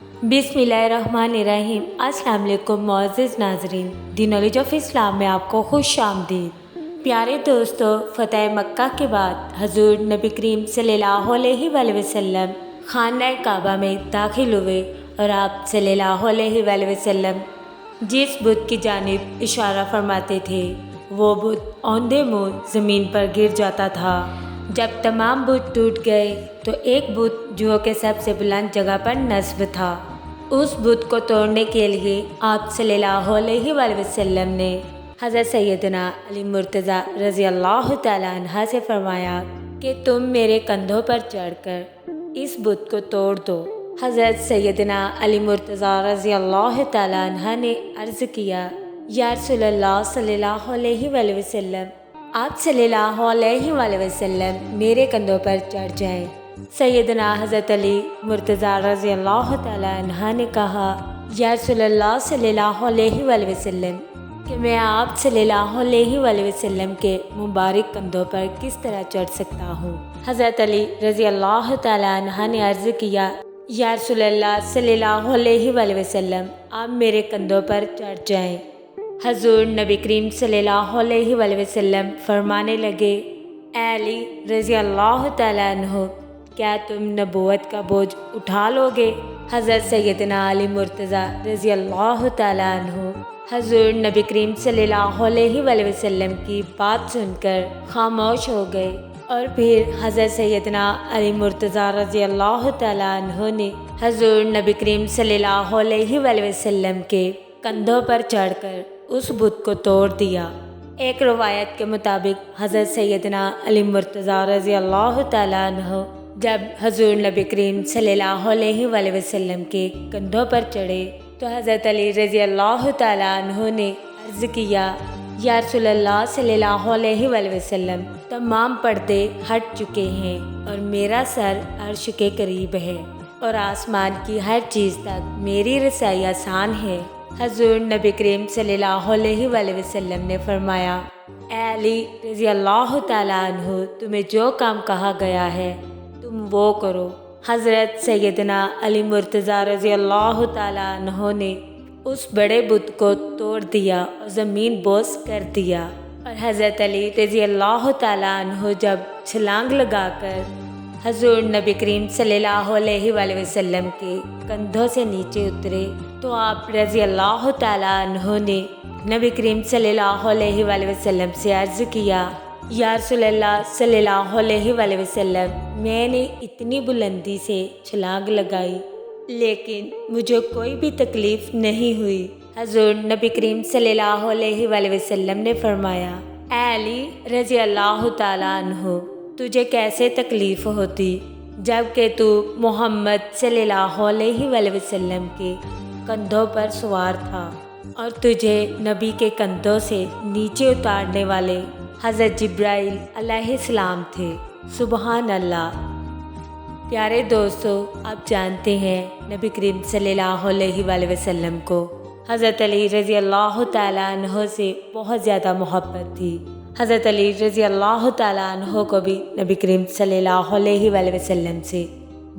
بسم اللہ الرحمن الرحیم۔ السلام علیکم معزز ناظرین، دی نالج آف اسلام میں آپ کو خوش آمدید۔ پیارے دوستو، فتح مکہ کے بعد حضور نبی کریم صلی اللہ علیہ وآلہ وسلم خانہ کعبہ میں داخل ہوئے اور آپ صلی اللہ علیہ وآلہ وسلم جس بت کی جانب اشارہ فرماتے تھے وہ بت اوندھے منہ زمین پر گر جاتا تھا۔ جب تمام بت ٹوٹ گئے تو ایک بت جو کہ سب سے بلند جگہ پر نصب تھا، اس بت کو توڑنے کے لیے آپ صلی اللہ علیہ وآلہ وسلم نے حضرت سیدنا علی مرتضیٰ رضی اللہ تعالیٰ عنہ سے فرمایا کہ تم میرے کندھوں پر چڑھ کر اس بت کو توڑ دو۔ حضرت سیدنا علی مرتضیٰ رضی اللہ تعالیٰ عنہ نے عرض کیا، یا رسول اللہ صلی اللہ علیہ وآلہ وسلم، آپ صلی اللہ علیہ وآلہ وسلم میرے کندھوں پر چڑھ جائیں۔ سیدنا حضرت علی مرتضیٰ رضی اللہ تعالیٰ عنہ نے کہا، یا رسول اللہ صلی اللہ علیہ وآلہ وسلم، کہ میں آپ صلی اللہ علیہ وآلہ وسلم کے مبارک کندھوں پر کس طرح چڑھ سکتا ہوں؟ حضرت علی رضی اللہ تعالیٰ عنہ نے عرض کیا، یا رسول اللہ صلی اللہ علیہ وآلہ وسلم، آپ میرے کندھوں پر چڑھ جائیں۔ حضور نبی کریم صلی اللہ علیہ وآلہ وسلم فرمانے لگے، اے علی رضی اللہ تعالیٰ عنہ، کیا تم نبوت کا بوجھ اٹھا لو گے؟ حضرت سیدنا علی مرتضیٰ رضی اللہ تعالیٰ عنہ حضور نبی کریم صلی اللہ علیہ وآلہ وسلم کی بات سن کر خاموش ہو گئے، اور پھر حضرت سیدنا علی مرتضیٰ رضی اللہ تعالیٰ عنہ نے حضور نبی کریم صلی اللہ علیہ وآلہ وسلم کے کندھوں پر چڑھ کر اس بت کو توڑ دیا۔ ایک روایت کے مطابق حضرت سیدنا علی مرتضیٰ رضی اللہ تعالیٰ عنہ جب حضور نبی کریم صلی اللہ علیہ وآلہ وسلم کے کندھوں پر چڑھے تو حضرت علی رضی اللہ تعالیٰ عنہ نے عرض کیا، یا رسول اللہ صلی اللہ علیہ وآلہ وسلم، تمام پردے ہٹ چکے ہیں اور میرا سر عرش کے قریب ہے اور آسمان کی ہر چیز تک میری رسائی آسان ہے۔ حضور نبی کریم صلی اللہ علیہ وآلہ وسلم نے فرمایا، اے علی رضی اللہ تعالیٰ عنہ، تمہیں جو کام کہا گیا ہے تم وہ کرو۔ حضرت سیدنا علی مرتضیٰ رضی اللہ تعالیٰ عنہ نے اس بڑے بت کو توڑ دیا اور زمین بوس کر دیا، اور حضرت علی رضی اللہ تعالیٰ عنہ جب چھلانگ لگا کر حضور نبی کریم صلی اللہ علیہ وآلہ وسلم کے کندھوں سے نیچے اترے تو آپ رضی اللہ تعالیٰ عنہ نے نبی کریم صلی اللہ علیہ وآلہ وسلم سے عرض کیا، یا رسول اللہ صلی اللہ علیہ وآلہ وسلم، میں نے اتنی بلندی سے چھلانگ لگائی لیکن مجھے کوئی بھی تکلیف نہیں ہوئی۔ حضور نبی کریم صلی اللہ علیہ وآلہ وسلم نے فرمایا، اے علی رضی اللہ تعالیٰ عنہ، تجھے کیسے تکلیف ہوتی جب کہ تو محمد صلی اللہ علیہ وآلہ وسلم کے کندھوں پر سوار تھا اور تجھے نبی کے کندھوں سے نیچے اتارنے والے حضرت جبرائیل علیہ السلام تھے۔ سبحان اللہ۔ پیارے دوستو، آپ جانتے ہیں نبی کریم صلی اللہ علیہ وآلہ وسلم کو حضرت علی رضی اللہ تعالیٰ عنہ سے بہت زیادہ محبت تھی۔ حضرت علی رضی اللہ تعالیٰ عنہ کو بھی نبی کریم صلی اللہ علیہ وآلہ وسلم سے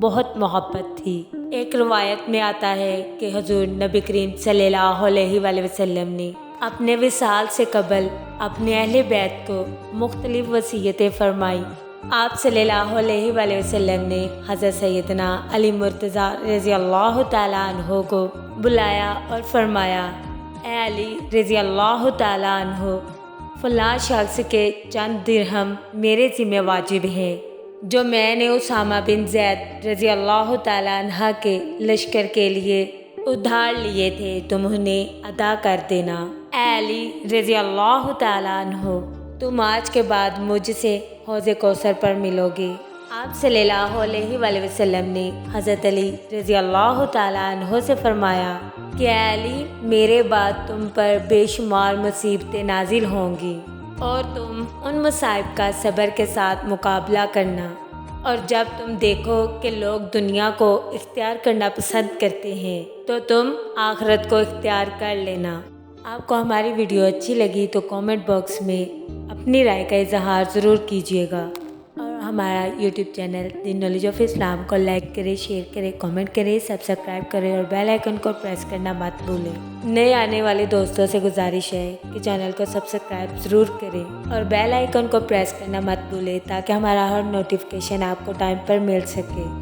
بہت محبت تھی۔ ایک روایت میں آتا ہے کہ حضور نبی کریم صلی اللہ علیہ وآلہ وسلم نے اپنے وصال سے قبل اپنے اہل بیت کو مختلف وصیتیں فرمائی۔ آپ صلی اللہ علیہ وآلہ وسلم نے حضرت سیدنا علی مرتضیٰ رضی اللہ تعالیٰ عنہ کو بلایا اور فرمایا، اے علی رضی اللہ تعالیٰ عنہ، فلاں شخص کے چند درہم میرے ذمہ واجب ہیں جو میں نے اسامہ بن زید رضی اللہ تعالیٰ عنہ کے لشکر کے لیے ادھار لیے تھے، تم انہیں ادا کر دینا۔ اے علی رضی اللہ تعالیٰ عنہ، تم آج کے بعد مجھ سے حوض کوثر پر ملو گے۔ آپ صلی اللہ علیہ وآلہ وسلم نے حضرت علی رضی اللہ تعالیٰ عنہ سے فرمایا کہ اے علی، میرے بعد تم پر بے شمار مصیبتیں نازل ہوں گی اور تم ان مصائب کا صبر کے ساتھ مقابلہ کرنا، اور جب تم دیکھو کہ لوگ دنیا کو اختیار کرنا پسند کرتے ہیں تو تم آخرت کو اختیار کر لینا۔ آپ کو ہماری ویڈیو اچھی لگی تو کامنٹ باکس میں اپنی رائے کا اظہار ضرور کیجیے گا، اور ہمارا YouTube channel the knowledge of Islam کو لائک کریں، شیئر کریں، کامنٹ کریں، سبسکرائب کریں اور بیل آئیکن کو پریس کرنا مت بھولیں۔ نئے آنے والے دوستوں سے گزارش ہے کہ چینل کو سبسکرائب ضرور کریں اور بیل آئیکن کو پریس کرنا مت بھولیں تاکہ ہمارا ہر نوٹیفیکیشن آپ کو ٹائم پر مل سکے۔